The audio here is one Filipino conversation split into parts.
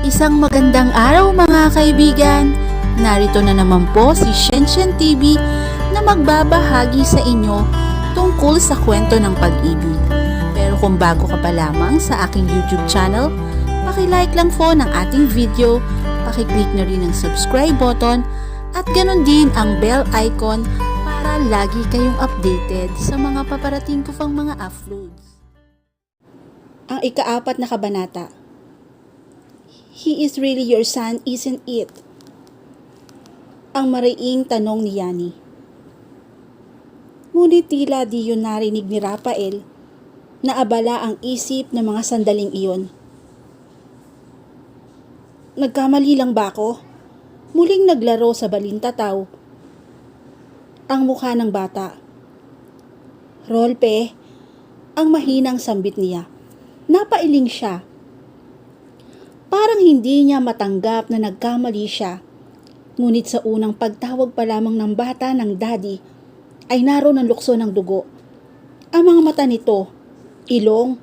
Isang magandang araw mga kaibigan! Narito na naman po si Shenshen TV na magbabahagi sa inyo tungkol sa kwento ng pag-ibig. Pero kung bago ka pa lamang sa aking YouTube channel, paki-like lang po ng ating video, paki-click na rin ang subscribe button at ganon din ang bell icon para lagi kayong updated sa mga paparating ko pang mga uploads. Ang ika-4 na kabanata. He is really your son, isn't it? Ang mariing tanong ni Yani. Ngunit tila di yun narinig ni Rafael na abala ang isip ng mga sandaling iyon. Nagkamali lang ba ako? Muling naglaro sa balintataw ang mukha ng bata. Rolpe, ang mahinang sambit niya. Napailing siya. Parang hindi niya matanggap na nagkamali siya. Ngunit sa unang pagtawag pa lamang ng bata ng daddy, ay naroon ang lukso ng dugo. Ang mga mata nito, ilong,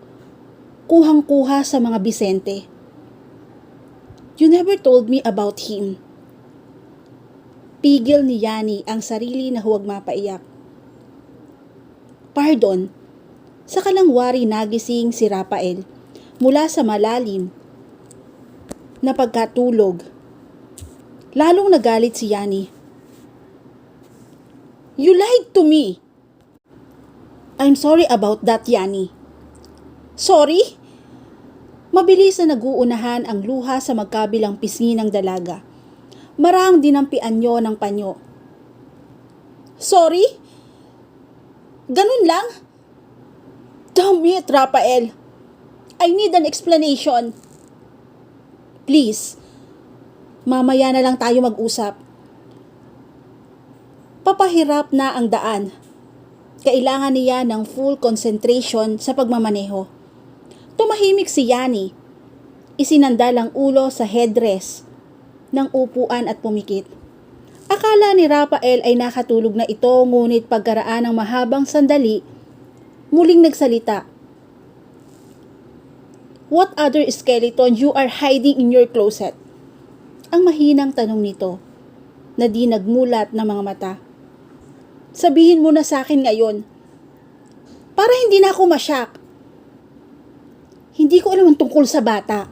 kuhang-kuha sa mga Bisente. You never told me about him. Pigil ni Yani ang sarili na huwag mapaiyak. Pardon, sa kalangwari nagising si Rafael mula sa malalim na pagkatulog. Lalong nagalit si Yani. You lied to me! I'm sorry about that, Yani. Sorry? Mabilis na naguunahan ang luha sa magkabilang pisngi ng dalaga. Marahang dinampian niyo ng panyo. Sorry? Ganun lang? Damn it, Rafael. I need an explanation. Please, mamaya na lang tayo mag-usap. Papahirap na ang daan. Kailangan niya ng full concentration sa pagmamaneho. Tumahimik si Yani. Isinandal ang ulo sa headrest ng upuan at pumikit. Akala ni Rafael ay nakatulog na ito, ngunit pagkaraan ng mahabang sandali, muling nagsalita. What other skeleton you are hiding in your closet? Ang mahinang tanong nito, na di nagmulat ng mga mata. Sabihin mo na sa akin ngayon, para hindi na ako masyak. Hindi ko alam ang tungkol sa bata.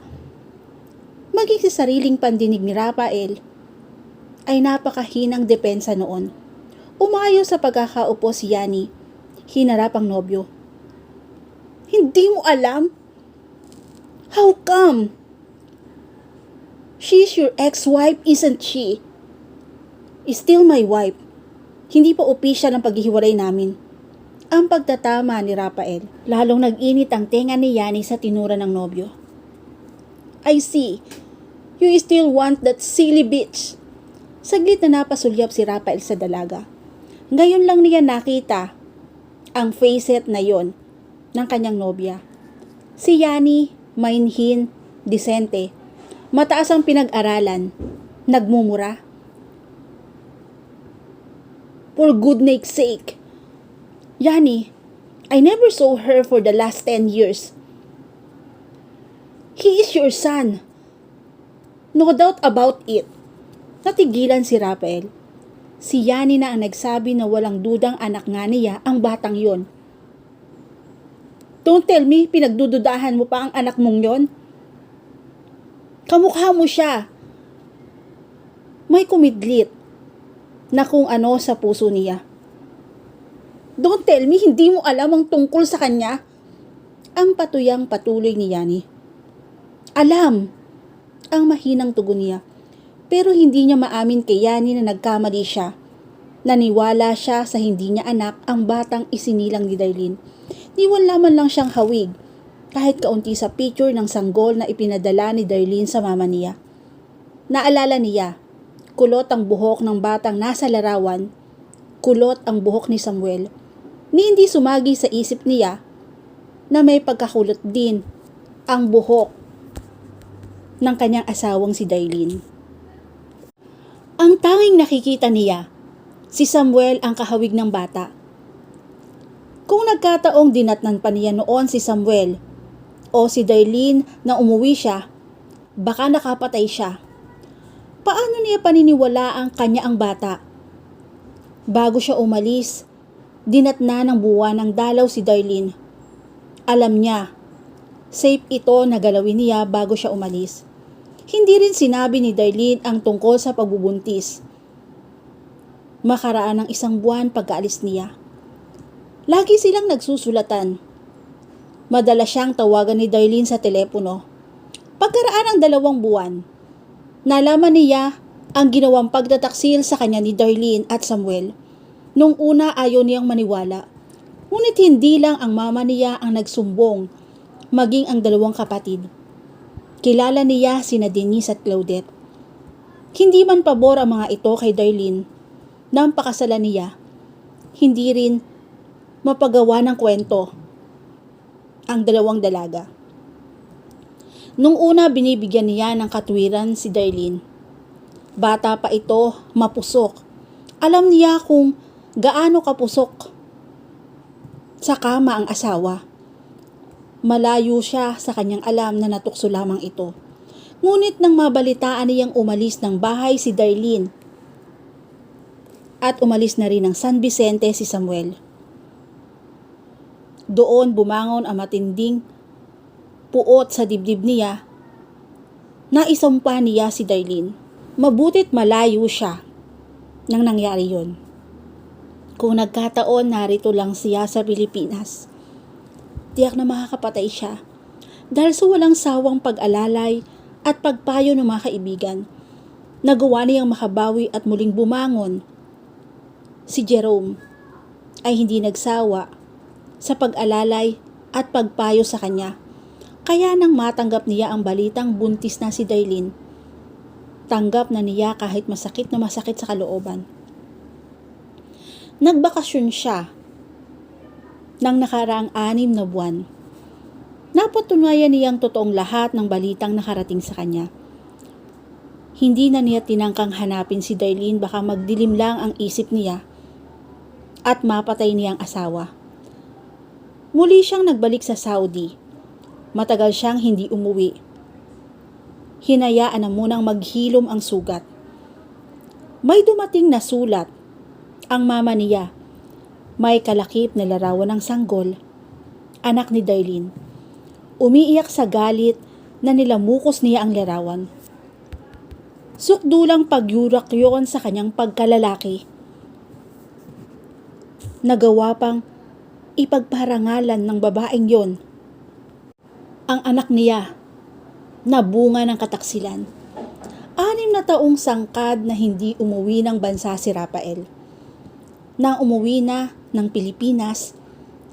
Maging sa sariling pandinig ni Rafael, ay napakahinang depensa noon. Umayo sa pagkakaupo si Yani, hinarap ang nobyo. Hindi mo alam? How come? She's your ex-wife, isn't she? Still my wife. Hindi pa opisyal ang paghihiwalay namin. Ang pagtatama ni Rafael, lalong nag-init ang tenga ni Yani sa tinura ng nobyo. I see. You still want that silly bitch. Saglit na napasulyap si Rafael sa dalaga. Ngayon lang niya nakita ang facet na yon ng kanyang nobya. Si Yani, mainhin, disente, mataas ang pinag-aralan, nagmumura. For goodness sake, Yani, I never saw her for the last 10 years. He is your son. No doubt about it. Natigilan si Rafael. Si Yani na ang nagsabi na walang dudang anak nga niya ang batang yon. Don't tell me, pinagdududahan mo pa ang anak mong yon? Kamukha mo siya. May kumidlit na kung ano sa puso niya. Don't tell me, hindi mo alam ang tungkol sa kanya? Ang patuyang patuloy ni Yani. Alam, ang mahinang tugon niya. Pero hindi niya maamin kay Yani na nagkamali siya. Naniwala siya sa hindi niya anak ang batang isinilang ni Darlene. Niwan laman lang siyang hawig, kahit kaunti sa picture ng sanggol na ipinadala ni Darlene sa mama niya. Naalala niya, kulot ang buhok ng batang nasa larawan, kulot ang buhok ni Samuel, ni hindi sumagi sa isip niya na may pagkakulot din ang buhok ng kanyang asawang si Darlene. Ang tanging nakikita niya, si Samuel ang kahawig ng bata. Kung nagkataong dinatnan pa niya noon si Samuel o si Darlene na umuwi siya, Baka nakapatay siya. Paano niya paniniwala ang kanya ang bata? Bago siya umalis, dinatna ng buwan ng dalaw si Darlene. Alam niya, safe ito na galawin niya bago siya umalis. Hindi rin sinabi ni Darlene ang tungkol sa pagbubuntis. Makaraan ng 1 buwan pagkaalis niya. Lagi silang nagsusulatan. Madalas siyang tawagan ni Darlene sa telepono. Pagkaraan ng 2 buwan, nalaman niya ang ginawang pagtataksil sa kanya ni Darlene at Samuel. Nung una ayaw niyang maniwala. Ngunit hindi lang ang mama niya ang nagsumbong, maging ang 2 kapatid. Kilala niya sina Denise at Claudette. Hindi man pabor ang mga ito kay Darlene nang pakasalan niya. Hindi rin mapagawa ng kwento ang 2 dalaga. Nung una binibigyan niya ng katwiran si Darlene. Bata pa ito, mapusok. Alam niya kung gaano kapusok sa kama ang asawa. Malayo siya sa kanyang alam na natukso lamang ito. Ngunit nang mabalitaan niyang umalis ng bahay si Darlene at umalis na rin ng San Vicente si Samuel, doon bumangon ang matinding puot sa dibdib niya. Naisumpa niya si Darlene. Mabutit malayo siya nang nangyari yun. Kung nagkataon narito lang siya sa Pilipinas, tiyak na makakapatay siya. Dahil sa walang sawang pag-alalay at pagpayo ng mga kaibigan, nagawa niyang makabawi at muling bumangon. Si Jerome ay hindi nagsawa sa pag-alalay at pagpayo sa kanya. Kaya nang matanggap niya ang balitang buntis na si Darlene, tanggap na niya kahit masakit sa kalooban. Nagbakasyon siya ng nakaraang 6 na buwan. Napatunayan niyang totoong lahat ng balitang nakarating sa kanya. Hindi na niya tinangkang hanapin si Darlene, baka magdilim lang ang isip niya at mapatay niyang asawa. Muli siyang nagbalik sa Saudi. Matagal siyang hindi umuwi. Hinayaan na munang maghilom ang sugat. May dumating na sulat. Ang mama niya, may kalakip na larawan ng sanggol, anak ni Darlene. Umiiyak sa galit na nilamukos niya ang larawan. Sukdulang pagyurak yon sa kanyang pagkalalaki. Nagawa pang ipagparangalan ng babaeng yon ang anak niya na bunga ng kataksilan. 6 na taong sangkad na hindi umuwi ng bansa si Rafael. Nang umuwi na ng Pilipinas,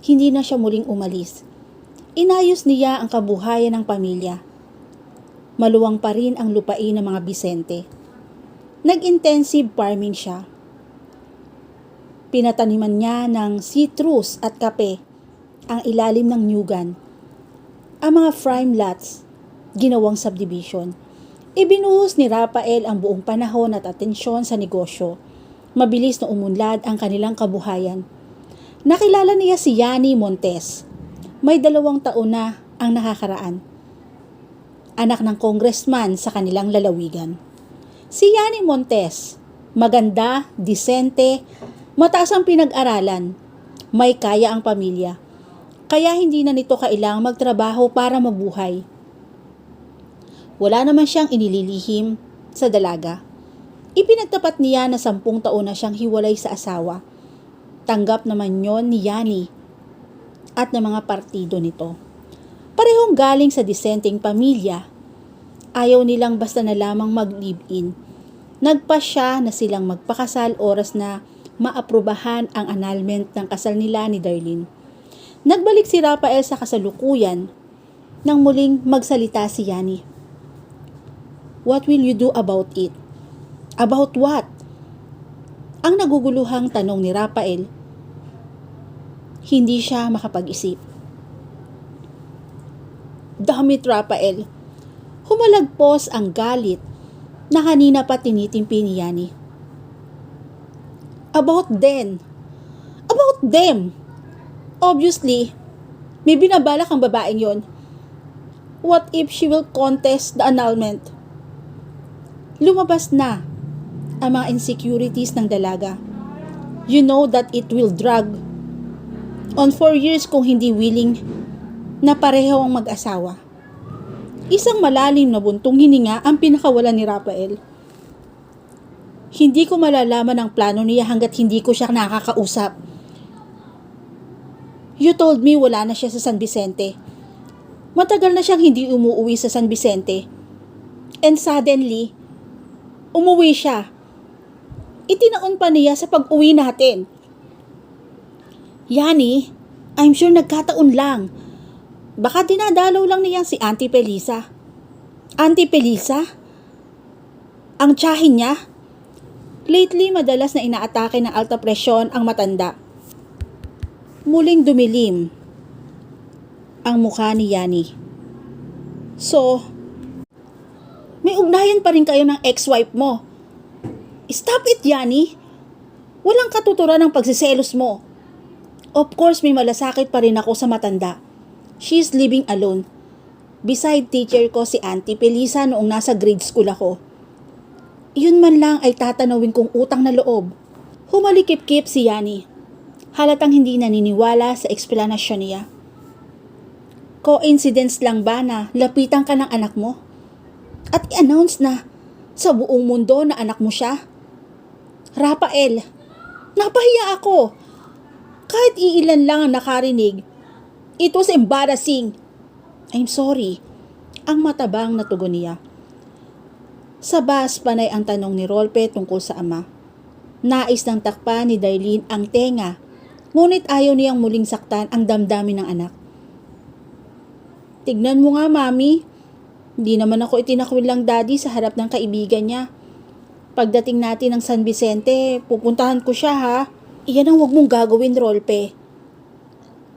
hindi na siya muling umalis. Inayos niya ang kabuhayan ng pamilya. Maluwang pa rin ang lupain ng mga Vicente. Nag-intensive farming siya. Pinataniman niya ng citrus at kape ang ilalim ng nyugan. Ang mga prime lots, ginawang subdivision. Ibinuhos ni Rafael ang buong panahon at atensyon sa negosyo. Mabilis na umunlad ang kanilang kabuhayan. Nakilala niya si Yani Montes. May 2 taon na ang nakakaraan. Anak ng congressman sa kanilang lalawigan. Si Yani Montes, maganda, disente, mataas ang pinag-aralan, may kaya ang pamilya. Kaya hindi na nito kailangang magtrabaho para mabuhay. Wala naman siyang inililihim sa dalaga. Ipinagtapat niya na 10 taon na siyang hiwalay sa asawa. Tanggap naman yon ni Yani at ng mga partido nito. Parehong galing sa disenteng pamilya. Ayaw nilang basta na lamang mag-live-in. Nagpasya na silang magpakasal oras na maaprubahan ang annulment ng kasal nila ni Darlene. Nagbalik si Rafael sa kasalukuyan nang muling magsalita si Yani. What will you do about it? About what? Ang naguguluhang tanong ni Rafael. Hindi siya makapag-isip. Damn it, Rafael. Humalagpos ang galit na kanina pa tinitimpi ni Yani. About them. About them. Obviously, may binabalak ang babaeng yon. What if she will contest the annulment? Lumabas na ang mga insecurities ng dalaga. You know that it will drag on 4 years kung hindi willing na pareho ang mag-asawa. Isang malalim na buntong hininga ang pinakawalan ni Rafael. Hindi ko malalaman ang plano niya hanggat hindi ko siya nakakausap. You told me wala na siya sa San Vicente. Matagal na siyang hindi umuwi sa San Vicente. And suddenly, umuwi siya. Itinaon pa niya sa pag-uwi natin. Yani, I'm sure nagkataon lang. Baka dinadalaw lang niya si Auntie Pelisa. Auntie Pelisa? Ang tiyahin niya? Lately, madalas na inaatake ng alta presyon ang matanda. Muling dumilim ang mukha ni Yani. So, may ugnayan pa rin kayo ng ex-wife mo. Stop it, Yani. Walang katuturan ng pagsiselos mo. Of course, may malasakit pa rin ako sa matanda. She's living alone. Beside teacher ko si Auntie Pelisa noong nasa grade school ako. Yun man lang ay tatanawin kong utang na loob. Humalikip-kip si Yani. Halatang hindi naniniwala sa eksplanasyon niya. Coincidence lang ba na lapitan ka ng anak mo? At i-announce na sa buong mundo na anak mo siya? Rafael, napahiya ako. Kahit iilan lang ang nakarinig, it was embarrassing. I'm sorry. Ang matabang na tugon niya. Sa bus, panay ang tanong ni Rolpe tungkol sa ama. Nais ng takpan ni Darlene ang tenga, ngunit ayaw niyang muling saktan ang damdamin ng anak. Tignan mo nga, Mami. Hindi naman ako itinakwil lang daddy sa harap ng kaibigan niya. Pagdating natin ng San Vicente, pupuntahan ko siya ha. Iyan ang huwag mong gagawin, Rolpe.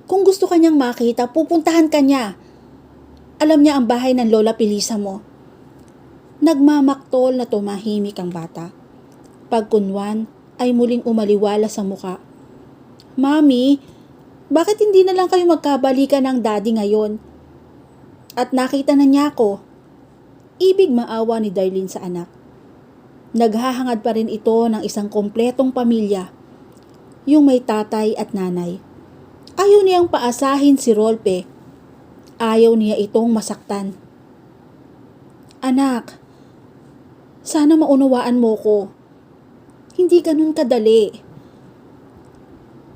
Kung gusto kanyang makita, pupuntahan ka niya. Alam niya ang bahay ng Lola Pelisa mo. Nagmamaktol na tumahimik ang bata. Pagkunwan ay muling umaliwala sa muka. Mami, bakit hindi na lang kayo magkabalikan ng daddy ngayon? At nakita na niya ako. Ibig maawa ni Darlene sa anak. Naghahangad pa rin ito ng isang kompletong pamilya. Yung may tatay at nanay. Ayaw niyang paasahin si Rolpe. Ayaw niya itong masaktan. Anak, sana maunawaan mo ko. Hindi ganun kadali.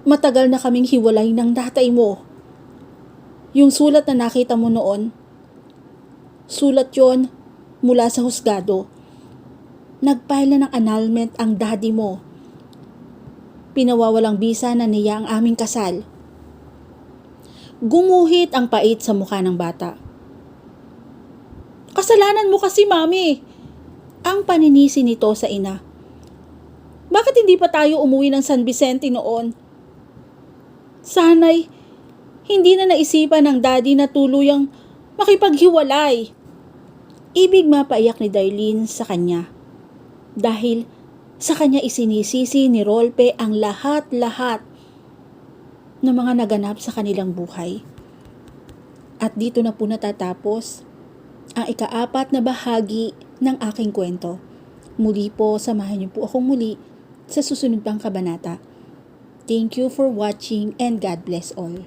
Matagal na kaming hiwalay ng tatay mo. Yung sulat na nakita mo noon, sulat yon mula sa husgado. Nag-file na ng annulment ang daddy mo. Pinawawalang bisa na niya ang aming kasal. Gumuhit ang pait sa mukha ng bata. Kasalanan mo kasi, Mami. Ang paninisi nito sa ina. Bakit hindi pa tayo umuwi ng San Vicente noon? Sana'y hindi na naisipan ng daddy na tuluyang makipaghiwalay. Ibig mapaiyak ni Darlene sa kanya. Dahil sa kanya isinisisi ni Rolpe ang lahat-lahat ng mga naganap sa kanilang buhay. At dito na po natatapos ang ika-4 na bahagi ng aking kwento. Muli po, samahan niyo po akong muli sa susunod pang kabanata. Thank you for watching and God bless all.